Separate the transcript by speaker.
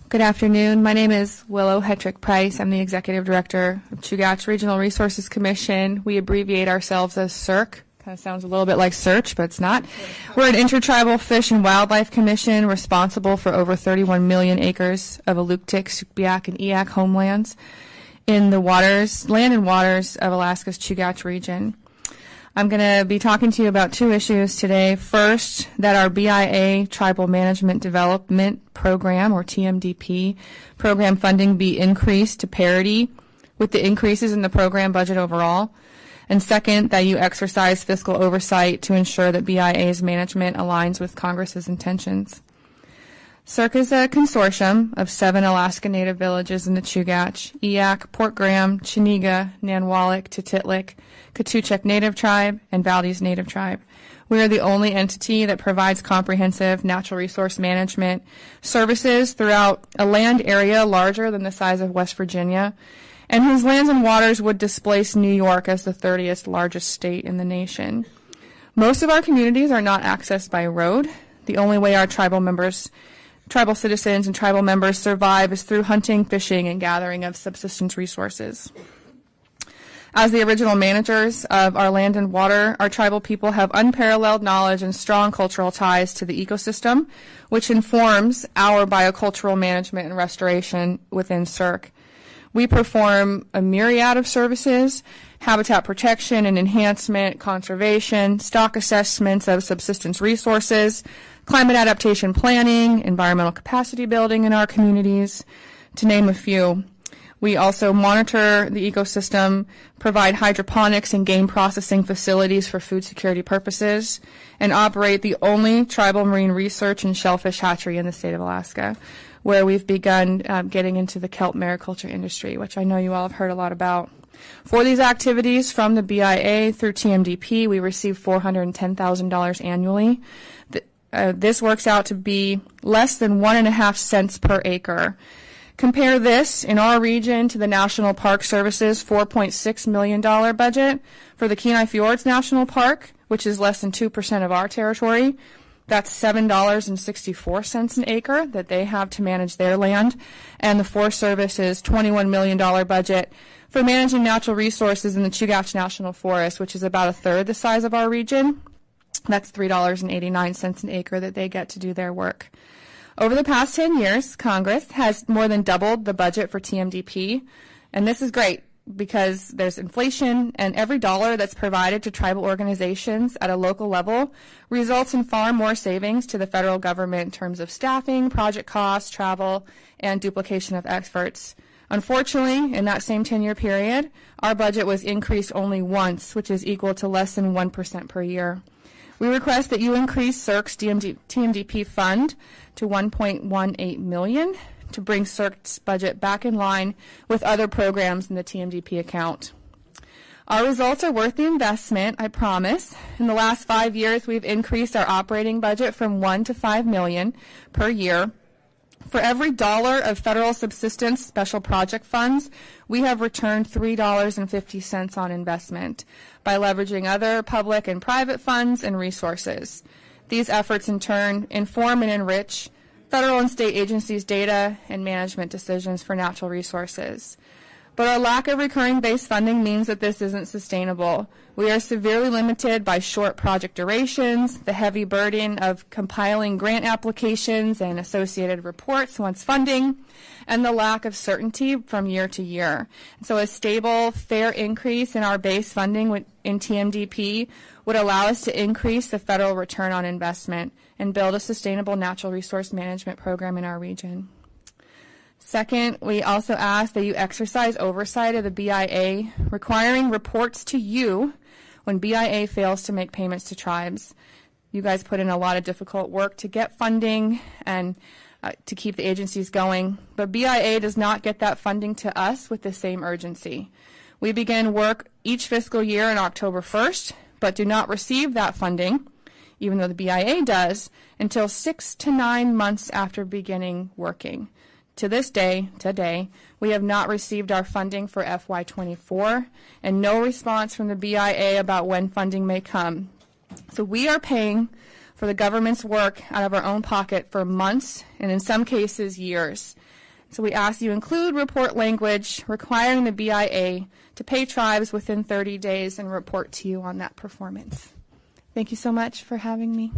Speaker 1: Good afternoon. My name is Willow Hetrick-Price. I'm the Executive Director of Chugach Regional Resources Commission. We abbreviate ourselves as CIRC. Kind of sounds a little bit like search, but it's not. We're an Intertribal Fish and Wildlife Commission responsible for over 31 million acres of Aluktik, Sugbiak, and Eyak homelands in the land and waters of Alaska's Chugach region. I'm going to be talking to you about two issues today. First, that our BIA Tribal Management Development Program, or TMDP, program funding be increased to parity with the increases in the program budget overall. And second, that you exercise fiscal oversight to ensure that BIA's management aligns with Congress's intentions. CIRC is a consortium of 7 Alaska Native villages in the Chugach: Eyak, Port Graham, Chiniga, Nanwalik, Tutitlik, Katuchek Native Tribe, and Valdez Native Tribe. We are the only entity that provides comprehensive natural resource management services throughout a land area larger than the size of West Virginia, and whose lands and waters would displace New York as the 30th largest state in the nation. Most of our communities are not accessed by road. The only way our tribal citizens and tribal members survive is through hunting, fishing, and gathering of subsistence resources. As the original managers of our land and water, our tribal people have unparalleled knowledge and strong cultural ties to the ecosystem, which informs our biocultural management and restoration within CIRC. We perform a myriad of services: habitat protection and enhancement, conservation, stock assessments of subsistence resources, climate adaptation planning, environmental capacity building in our communities, to name a few. We also monitor the ecosystem, provide hydroponics and game processing facilities for food security purposes, and operate the only tribal marine research and shellfish hatchery in the state of Alaska, where we've begun getting into the kelp mariculture industry, which I know you all have heard a lot about. For these activities from the BIA through TMDP, we receive $410,000 annually. This works out to be less than 1.5 cents per acre. Compare this in our region to the National Park Service's $4.6 million budget for the Kenai Fjords National Park, which is less than 2% of our territory. That's $7.64 an acre that they have to manage their land. And the Forest Service's $21 million budget for managing natural resources in the Chugach National Forest, which is about a third the size of our region. That's $3.89 an acre that they get to do their work. Over the past 10 years, Congress has more than doubled the budget for TMDP, and this is great because there's inflation, and every dollar that's provided to tribal organizations at a local level results in far more savings to the federal government in terms of staffing, project costs, travel, and duplication of efforts. Unfortunately, in that same 10-year period, our budget was increased only once, which is equal to less than 1% per year. We request that you increase CIRC's TMDP fund to $1.18 million to bring CIRC's budget back in line with other programs in the TMDP account. Our results are worth the investment, I promise. In the last 5 years, we've increased our operating budget from $1 to $5 million per year. For every dollar of federal subsistence special project funds, we have returned $3.50 on investment by leveraging other public and private funds and resources. These efforts, in turn, inform and enrich federal and state agencies' data and management decisions for natural resources. But our lack of recurring base funding means that this isn't sustainable. We are severely limited by short project durations, the heavy burden of compiling grant applications and associated reports once funding, and the lack of certainty from year to year. So a stable, fair increase in our base funding in TMDP would allow us to increase the federal return on investment and build a sustainable natural resource management program in our region. Second, we also ask that you exercise oversight of the BIA, requiring reports to you when BIA fails to make payments to tribes. You guys put in a lot of difficult work to get funding and to keep the agencies going, but BIA does not get that funding to us with the same urgency. We begin work each fiscal year on October 1st, but do not receive that funding, even though the BIA does, until 6 to 9 months after beginning working. To this day, today, we have not received our funding for FY24 and no response from the BIA about when funding may come. So we are paying for the government's work out of our own pocket for months and in some cases years. So we ask you include report language requiring the BIA to pay tribes within 30 days and report to you on that performance. Thank you so much for having me.